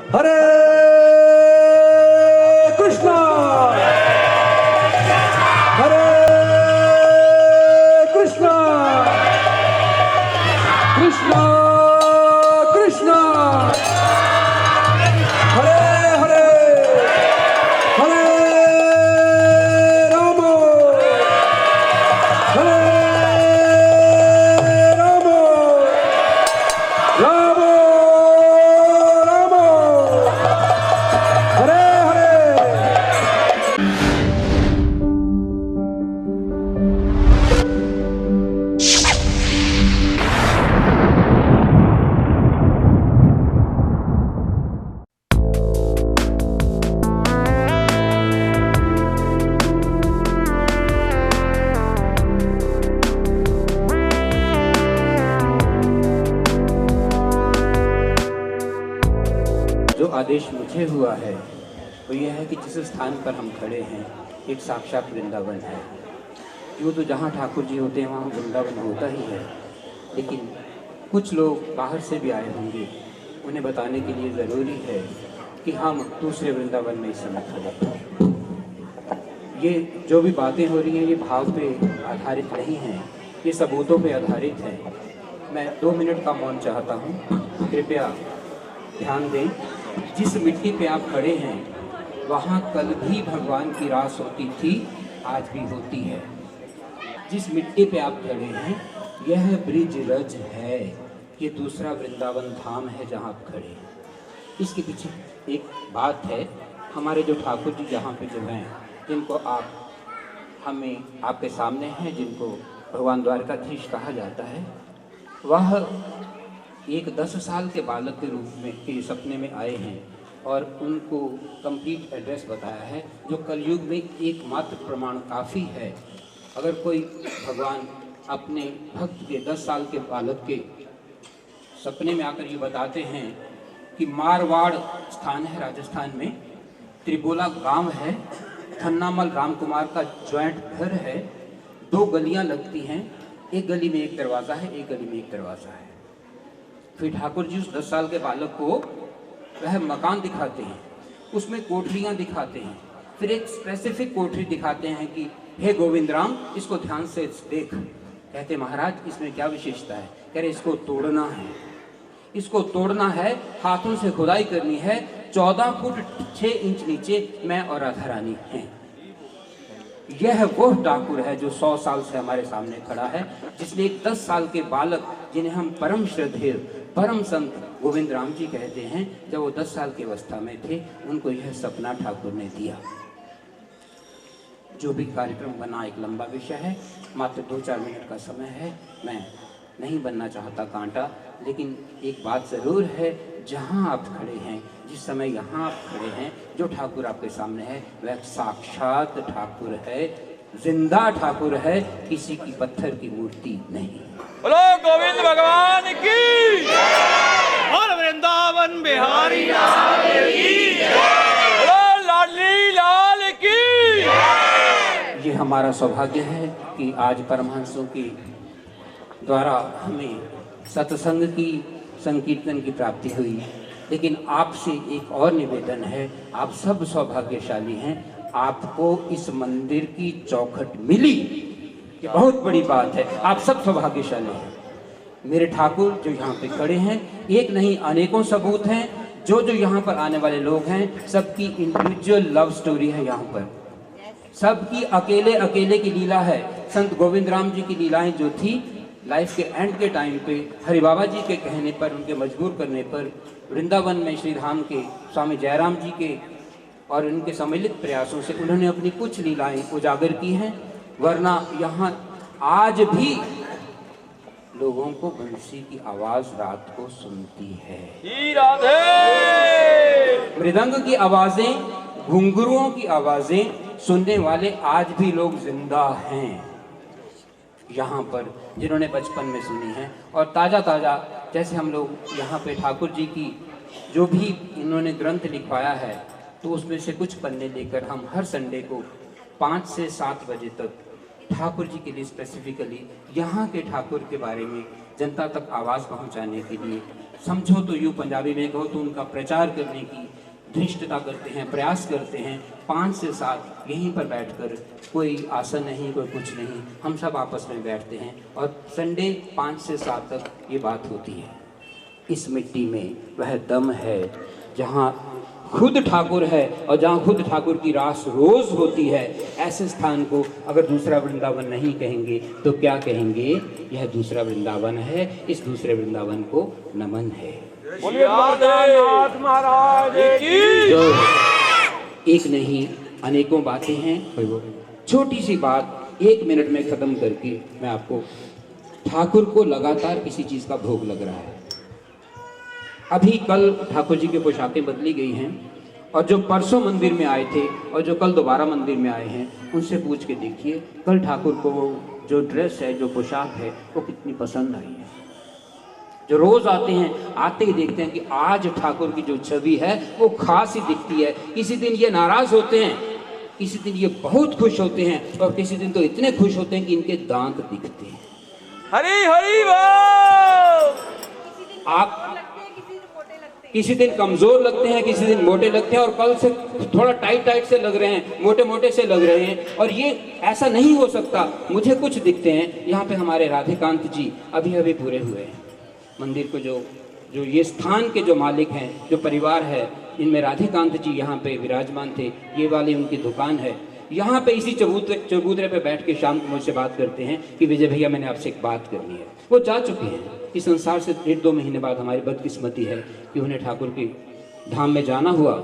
हरे कृष्णा हरे कृष्णा कृष्णा कृष्णा हरे हरे हरे राम हरे राम राम राम हरे हरे। जो आदेश मुझे हुआ है वो यह है कि जिस स्थान पर हम खड़े हैं एक साक्षात वृंदावन है। यूँ तो जहाँ ठाकुर जी होते हैं वहाँ वृंदावन होता ही है, लेकिन कुछ लोग बाहर से भी आए होंगे, उन्हें बताने के लिए ज़रूरी है कि हम दूसरे वृंदावन में इस समय खड़े हैं। ये जो भी बातें हो रही हैं ये भाव पे आधारित नहीं हैं, ये सबूतों पे आधारित है। मैं 2 मिनट का मौन चाहता हूँ, कृपया ध्यान दें। जिस मिट्टी पे आप खड़े हैं वहाँ कल भी भगवान की रास होती थी, आज भी होती है। जिस मिट्टी पे आप खड़े हैं यह ब्रिज रज है, ये दूसरा वृंदावन धाम है जहाँ आप खड़े हैं। इसके पीछे एक बात है, हमारे जो ठाकुर जी जहाँ पे जो हैं, जिनको आप हमें आपके सामने हैं, जिनको भगवान द्वारकाधीश कहा जाता है, वह एक 10 साल के बालक के रूप में के सपने में आए हैं और उनको कंप्लीट एड्रेस बताया है, जो कलयुग में एकमात्र प्रमाण काफ़ी है। अगर कोई भगवान अपने भक्त के 10 साल के बालक के सपने में आकर ये बताते हैं कि मारवाड़ स्थान है राजस्थान में, त्रिबोला गांव है, थन्नामल राम कुमार का जॉइंट घर है, 2 गलियां लगती हैं, एक गली में एक दरवाज़ा है, एक गली में एक दरवाज़ा है। फिर ठाकुर जी उस 10 साल के बालक को वह मकान दिखाते हैं, उसमें कोठरियाँ दिखाते हैं, फिर एक स्पेसिफिक कोठरी दिखाते हैं कि हे गोविंद राम इसको ध्यान से देख। कहते महाराज इसमें क्या विशेषता है? कह रहे इसको तोड़ना है, इसको तोड़ना है, हाथों से खुदाई करनी है। 14 फुट 6 इंच नीचे मैं और राधा रानी हैं। यह वो ठाकुर है जो 100 साल से हमारे सामने खड़ा है, जिसने एक 10 साल के बालक, जिन्हें हम परम श्रद्धेय परम संत गोविंद राम जी कहते हैं, जब वो 10 साल की अवस्था में थे उनको यह सपना ठाकुर ने दिया। जो भी कार्यक्रम बना एक लंबा विषय है, मात्र 2-4 मिनट का समय है। मैं नहीं बनना चाहता कांटा, लेकिन एक बात ज़रूर है, जहाँ आप खड़े हैं, जिस समय यहाँ आप खड़े हैं, जो ठाकुर आपके सामने है वह साक्षात ठाकुर है, जिंदा ठाकुर है, किसी की पत्थर की मूर्ति नहीं। बोलो गोविंद भगवान की और वृंदावन बिहारी लाल की, बोलो लाडली लाल की। ये हमारा सौभाग्य है कि आज परमहंसों के द्वारा हमें सत्संग की, संकीर्तन की प्राप्ति हुई, लेकिन आपसे एक और निवेदन है, आप सब सौभाग्यशाली हैं, आपको इस मंदिर की चौखट मिली, ये बहुत बड़ी बात है, आप सब सौभाग्यशाली हैं। मेरे ठाकुर जो यहाँ पे खड़े हैं, एक नहीं अनेकों सबूत हैं, जो यहाँ पर आने वाले लोग हैं सबकी इंडिविजुअल लव स्टोरी है। यहाँ पर सबकी अकेले अकेले की लीला है। संत गोविंद राम जी की लीलाएं जो थी लाइफ के एंड के टाइम पे, हरि बाबा जी के कहने पर, उनके मजबूर करने पर, वृंदावन में श्री धाम के स्वामी जयराम जी के और उनके सम्मिलित प्रयासों से उन्होंने अपनी कुछ लीलाएं उजागर की हैं, वरना यहाँ आज भी लोगों को बंसी की आवाज रात को सुनती है। राधे। मृदंग की आवाजें, घुंघरुओं की आवाजें सुनने वाले आज भी लोग जिंदा हैं यहाँ पर, जिन्होंने बचपन में सुनी है। और ताज़ा ताज़ा जैसे हम लोग यहाँ पे ठाकुर जी की जो भी इन्होंने ग्रंथ लिखवाया है, तो उसमें से कुछ पन्ने लेकर हम हर संडे को 5 से 7 बजे तक ठाकुर जी के लिए स्पेसिफिकली यहाँ के ठाकुर के बारे में जनता तक आवाज़ पहुँचाने के लिए समझो तो यूँ पंजाबी में कहो तो उनका प्रचार करने की धृष्टता करते हैं, प्रयास करते हैं। 5 से 7 यहीं पर बैठकर, कोई आसन नहीं, कोई कुछ नहीं, हम सब आपस में बैठते हैं और संडे 5 से 7 तक ये बात होती है। इस मिट्टी में वह दम है जहाँ खुद ठाकुर है और जहाँ खुद ठाकुर की रास रोज होती है। ऐसे स्थान को अगर दूसरा वृंदावन नहीं कहेंगे तो क्या कहेंगे? यह दूसरा वृंदावन है। इस दूसरे वृंदावन को नमन है। बोलिए नाथ महाराज की। जो एक नहीं अनेकों बातें हैं, छोटी सी बात 1 मिनट में ख़त्म करके मैं आपको, ठाकुर को लगातार किसी चीज़ का भोग लग रहा है। अभी कल ठाकुर जी की पोशाकें बदली गई हैं और जो परसों मंदिर में आए थे और जो कल दोबारा मंदिर में आए हैं उनसे पूछ के देखिए कल ठाकुर को वो जो ड्रेस है, जो पोशाक है, वो कितनी पसंद आई है। जो रोज आते हैं, आते ही देखते हैं कि आज ठाकुर की जो छवि है वो खास ही दिखती है। किसी दिन ये नाराज होते हैं, किसी दिन ये बहुत खुश होते हैं और किसी दिन तो इतने खुश होते हैं कि इनके दांत दिखते हैं। हरी हरी बोल। आप किसी दिन कमजोर लगते हैं, किसी दिन मोटे लगते हैं और कल से थोड़ा टाइट से लग रहे हैं, मोटे मोटे से लग रहे हैं। और ये ऐसा नहीं हो सकता। मुझे कुछ दिखते हैं। यहाँ पे हमारे राधेकांत जी अभी अभी पूरे हुए हैं। मंदिर को जो ये स्थान के जो मालिक हैं, जो परिवार है, इनमें राधेकांत जी यहाँ पे विराजमान थे। ये वाली उनकी दुकान है। यहाँ पे इसी चबूतरे पे बैठ के शाम को मुझसे बात करते हैं कि विजय भैया मैंने आपसे एक बात करनी है। वो जा चुके हैं इस संसार से 1-2 महीने बाद। हमारी बदकिस्मती है कि उन्हें ठाकुर के धाम में जाना हुआ।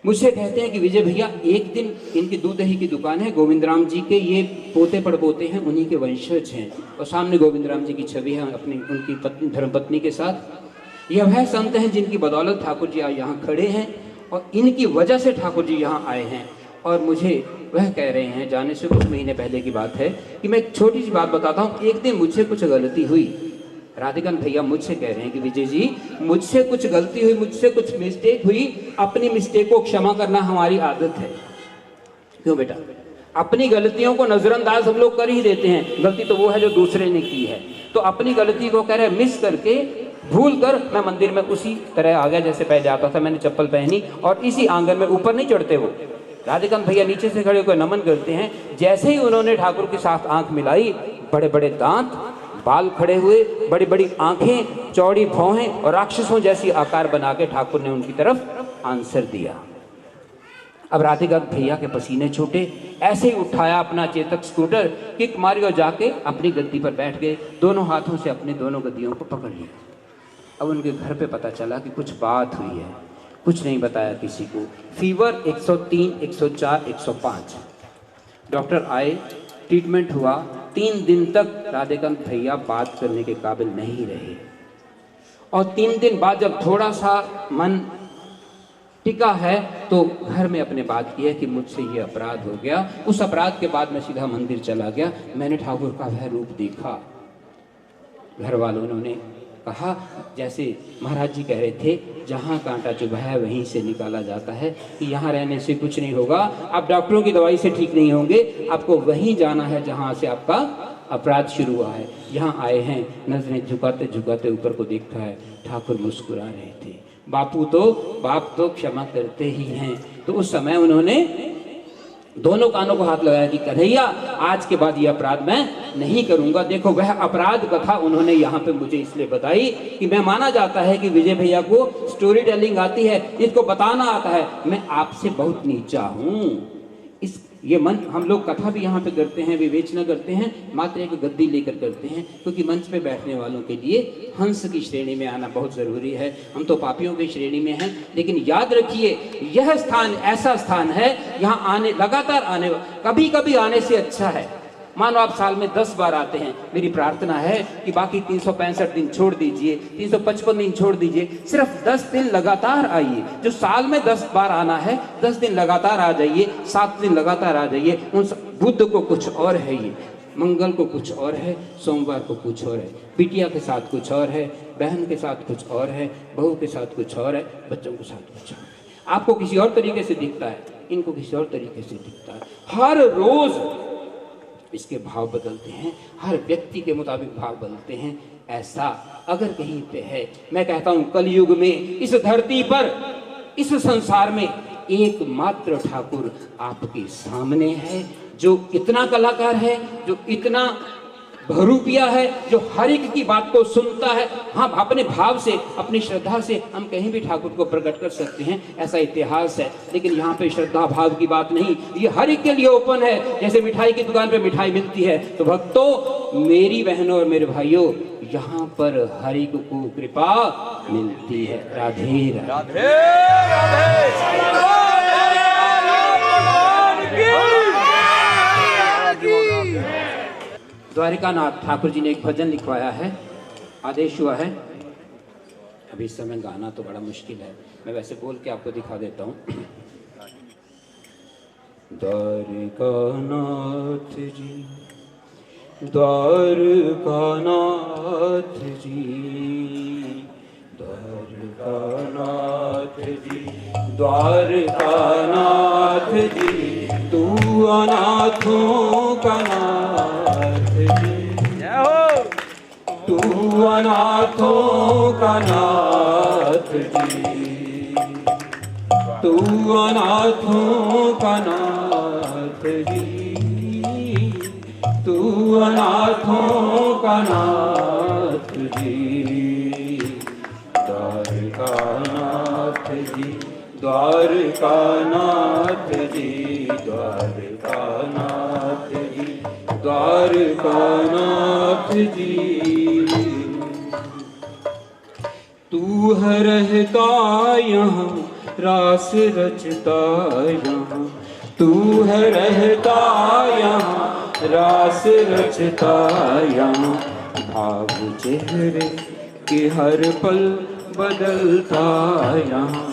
मुझसे कहते हैं कि विजय भैया एक दिन, इनकी दूध दही की दुकान है, गोविंद राम जी के ये पोते पड़पोते हैं, उन्हीं के वंशज हैं और सामने गोविंद राम जी की छवि है अपनी, उनकी पत्नी धर्मपत्नी के साथ। यह वह संत हैं जिनकी बदौलत ठाकुर जी यहाँ खड़े हैं और इनकी वजह से ठाकुर जी यहाँ आए हैं। और मुझे वह कह रहे हैं, जाने से कुछ महीने पहले की बात है, कि मैं एक छोटी सी बात बताता हूँ। एक दिन मुझसे कुछ गलती हुई। राधिकांत भैया मुझसे कह रहे हैं कि विजय जी मुझसे कुछ गलती हुई, मुझसे कुछ मिस्टेक हुई। अपनी मिस्टेक को क्षमा करना हमारी आदत है। क्यों बेटा? अपनी गलतियों को नजरअंदाज हम लोग कर ही देते हैं। गलती तो वो है जो दूसरे ने की है। तो अपनी गलती को कह रहे मिस करके, भूल कर मैं मंदिर में उसी तरह आ गया जैसे पहले आता था। मैंने चप्पल पहनी और इसी आंगन में, ऊपर नहीं चढ़ते वो राधिकांत भैया, नीचे से खड़े होकर नमन करते हैं। जैसे ही उन्होंने ठाकुर के साथ आंख मिलाई, बड़े बड़े दांत, बाल खड़े हुए, बड़ी बड़ी आंखें, चौड़ी भौहें और राक्षसों जैसी आकार बना के ठाकुर ने उनकी तरफ आंसर दिया। अब राधिकांत भैया के पसीने छूटे। ऐसे ही उठाया अपना चेतक स्कूटर, किक मारी और जाके अपनी गद्दी पर बैठ गए। दोनों हाथों से अपने दोनों गद्दियों को पकड़ लिया। अब उनके घर पे पता चला कि कुछ बात हुई है। कुछ नहीं बताया किसी को। फीवर 103, 104, 105। डॉक्टर आए, ट्रीटमेंट हुआ। 3 दिन तक राधिकांत भैया बात करने के काबिल नहीं रहे। और 3 दिन बाद जब थोड़ा सा मन टिका है तो घर में अपने बात की है कि मुझसे ये अपराध हो गया। उस अपराध के बाद मैं सीधा मंदिर चला गया। मैंने ठाकुर का वह रूप देखा। घर वालों ने कहा, जैसे महाराज जी कह रहे थे, जहाँ कांटा चुभा है वहीं से निकाला जाता है, कि यहाँ रहने से कुछ नहीं होगा। आप डॉक्टरों की दवाई से ठीक नहीं होंगे, आपको वहीं जाना है जहाँ से आपका अपराध शुरू हुआ है। यहाँ आए हैं, नजरें झुकाते झुकाते ऊपर को देखता है, ठाकुर मुस्कुरा रहे थे। बाप तो क्षमा करते ही हैं। तो उस समय उन्होंने दोनों कानों को हाथ लगाया कि कन्हैया आज के बाद ये अपराध मैं नहीं करूंगा। देखो वह अपराध कथा उन्होंने यहाँ पे मुझे इसलिए बताई कि मैं माना जाता है कि विजय भैया को स्टोरी टेलिंग आती है, इसको बताना आता है। मैं आपसे बहुत नीचा हूँ। ये मन हम लोग कथा भी यहाँ पे करते हैं, विवेचना करते हैं, मात्र एक गद्दी लेकर करते हैं, क्योंकि मंच पे बैठने वालों के लिए हंस की श्रेणी में आना बहुत ज़रूरी है। हम तो पापियों की श्रेणी में हैं। लेकिन याद रखिए, यह स्थान ऐसा स्थान है, यहाँ आने, लगातार आने, कभी कभी आने से अच्छा है। मानो आप साल में 10 बार आते हैं, मेरी प्रार्थना है कि बाकी 365 दिन छोड़ दीजिए, 355 दिन छोड़ दीजिए, सिर्फ 10 दिन लगातार आइए। जो साल में 10 बार आना है, 10 दिन लगातार आ जाइए, 7 दिन लगातार आ जाइए। उन बुध को कुछ और है, ये मंगल को कुछ और है, सोमवार को कुछ और है, बिटिया के साथ कुछ और है, बहन के साथ कुछ और है, बहू के साथ कुछ और है, बच्चों के साथ कुछ और है। आपको किसी और तरीके से दिखता है, इनको किसी और तरीके से दिखता है। हर रोज इसके भाव बदलते हैं, हर व्यक्ति के मुताबिक भाव बदलते हैं। ऐसा अगर कहीं पे है, मैं कहता हूं कलयुग में इस धरती पर, इस संसार में एकमात्र ठाकुर आपके सामने है, जो इतना कलाकार है, जो इतना बहुरूपिया है, जो हर एक की बात को सुनता है। हाँ, अपने भाव से, अपनी श्रद्धा से हम कहीं भी ठाकुर को प्रकट कर सकते हैं, ऐसा इतिहास है। लेकिन यहाँ पे श्रद्धा भाव की बात नहीं, ये हर एक के लिए ओपन है। जैसे मिठाई की दुकान पे मिठाई मिलती है, तो भक्तों, मेरी बहनों और मेरे भाइयों, यहाँ पर हर एक को कृपा मिलती है। राधे राधे। द्वारिकानाथ ठाकुर जी ने एक भजन लिखवाया है, आदेश हुआ है। अभी इस समय गाना तो बड़ा मुश्किल है, मैं वैसे बोल के आपको दिखा देता हूँ। द्वारिकानाथ जी, द्वारकानाथ जी, द्वारकानाथ जी, द्वारकानाथ जी, तू अनाथों का नाथ जी, तू अनाथों का नाथ जी, तू अनाथों का नाथ जी, तू अनाथों का नाथ जी। द्वारकानाथ जी, द्वारकानाथ जी, द्वारकानाथ जी, द्वारकानाथ जी। तू है रहता यहाँ, रास रचता यहाँ, तू है रहता यहाँ, रास रचता यहाँ। भाव चेहरे के हर पल बदलता यहाँ,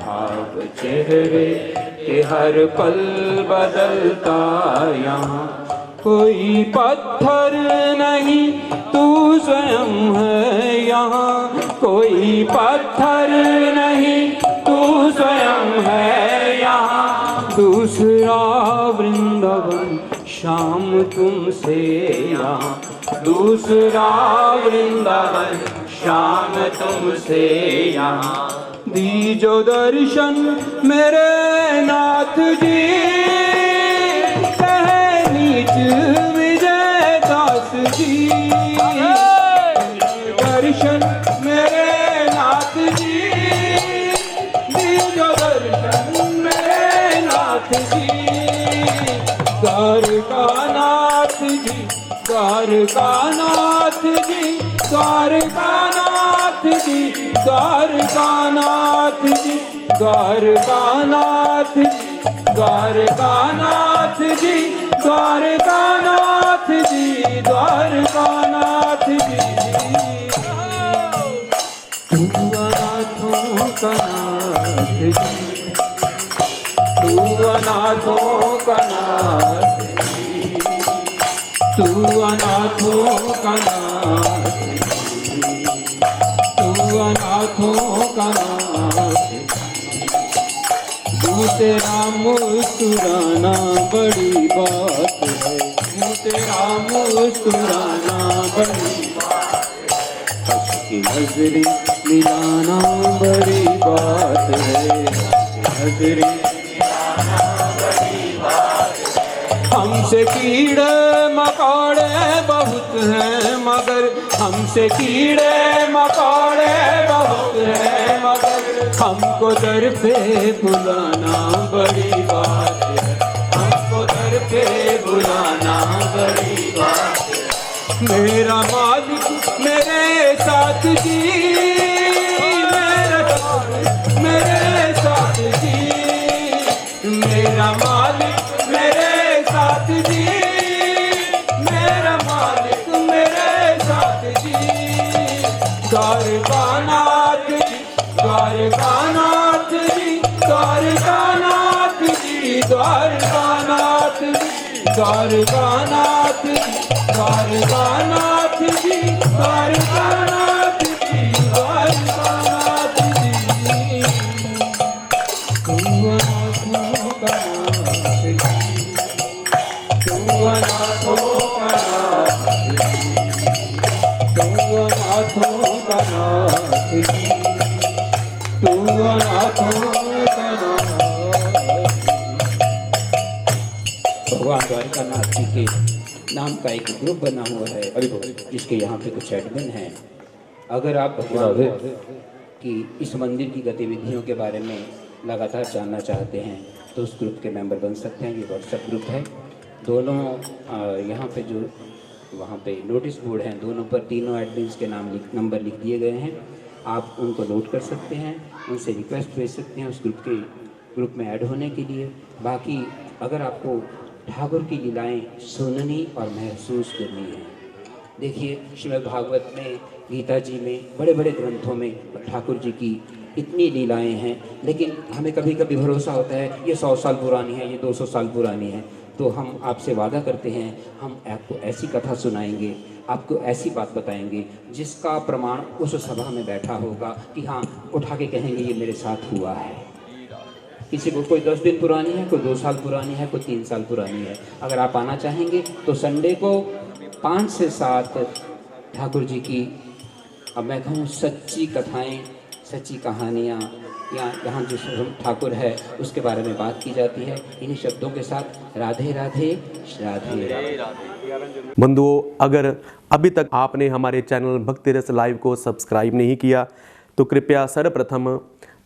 भाव चेहरे के हर पल बदलता यहाँ। कोई पत्थर नहीं, तू स्वयं है यहाँ, कोई पत्थर नहीं, तू स्वयं है यहाँ। दूसरा वृंदावन शाम तुमसे यहाँ, दूसरा वृंदावन शाम तुमसे यहाँ। दीजो दर्शन मेरे नाथ जी, कहे नीच विजय दास जी। दर्शन मेरे नाथ जी, दीजो दर्शन मेरे नाथ जी। द्वारकानाथ जी, द्वारकानाथ जी, द्वारकानाथ जी, द्वारकानाथ जी, द्वारकानाथ जी, द्वारकानाथ जी, द्वारकानाथ जी, द्वारकानाथ जी। तू अनाथों का नाथ जी, तू अनाथों का नाथ जी, तू अनाथों का नाथ जी, तू अनाथों का नाथ जी। तू तेरा मुस्कुराना बड़ी बात है, तू तेरा मुस्कुराना बड़ी बात है। हंस की नजरी मिलाना बड़ी बात है, नजरी हमसे कीड़े मकोड़े बहुत हैं, मगर हमसे कीड़े मकोड़े बहुत हैं, मगर हमको दर पे बुलाना बड़ी बात है, हमको दर पे बुलाना बड़ी बात है। मेरा मालिक मेरे साथ जी, मेरे साथ जी, मेरा मालिक मेरे साथ जी, मेरा मालिक मेरे साथ जी। द्वारकानाथ जी, द्वारकानाथ जी, द्वारकानाथ जी, द्वारकानाथ जी, द्वारकानाथ जी, द्वारकानाथ जी, द्वारकानाथ जी, द्वारकानाथ जी। तू अनाथों का नाथ जी, तू अनाथों का नाथ जी, तू भगवान द्वारिकानाथ जी के नाम का एक ग्रुप बना हुआ है जिसके यहाँ पे कुछ एडमिन हैं। अगर आप भगवान की इस मंदिर की गतिविधियों के बारे में लगातार जानना चाहते हैं तो उस ग्रुप के मेंबर बन सकते हैं। ये व्हाट्सएप ग्रुप है। दोनों यहाँ पे जो वहाँ पे नोटिस बोर्ड हैं, दोनों पर तीनों एडमिन्स के नंबर लिख दिए गए हैं। आप उनको नोट कर सकते हैं, उनसे रिक्वेस्ट भेज सकते हैं उस ग्रुप में ऐड होने के लिए। बाकी अगर आपको ठाकुर की लीलाएं सुननी और महसूस करनी है, देखिए श्रीमद् भागवत में, गीता जी में, बड़े बड़े ग्रंथों में ठाकुर जी की इतनी लीलाएं हैं, लेकिन हमें कभी कभी भरोसा होता है ये 100 साल पुरानी है, ये 200 साल पुरानी है। तो हम आपसे वादा करते हैं, हम आपको ऐसी कथा सुनाएंगे, आपको ऐसी बात बताएंगे जिसका प्रमाण उस सभा में बैठा होगा कि हाँ, उठा के कहेंगे ये मेरे साथ हुआ है। किसी को कोई 10 दिन पुरानी है, कोई 2 साल पुरानी है, कोई 3 साल पुरानी है। अगर आप आना चाहेंगे तो संडे को 5 से 7 ठाकुर जी की, अब मैं कहूँ, सच्ची कथाएं, सच्ची कहानियाँ या यहाँ जो ठाकुर है उसके बारे में बात की जाती है। इन्हीं शब्दों के साथ राधे राधे राधे राधे। बंधुओं, अगर अभी तक आपने हमारे चैनल भक्ति रस लाइव को सब्सक्राइब नहीं किया तो कृपया सर्वप्रथम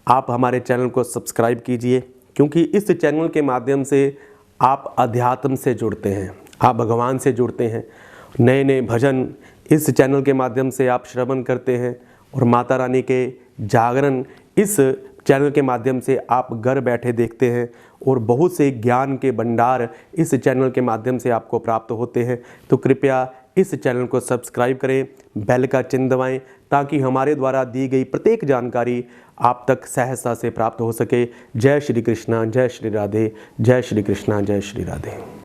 आप हमारे चैनल को सब्सक्राइब कीजिए, क्योंकि इस चैनल के माध्यम से आप अध्यात्म से जुड़ते हैं, आप भगवान से जुड़ते हैं। नए नए भजन इस चैनल के माध्यम से आप श्रवण करते हैं और माता रानी के जागरण इस चैनल के माध्यम से आप घर बैठे देखते हैं और बहुत से ज्ञान के भंडार इस चैनल के माध्यम से आपको प्राप्त होते हैं। तो कृपया इस चैनल को सब्सक्राइब करें, बेल का चिन्ह दबाएं, ताकि हमारे द्वारा दी गई प्रत्येक जानकारी आप तक सहजता से प्राप्त हो सके। जय श्री कृष्णा, जय श्री राधे, जय श्री कृष्णा, जय श्री राधे।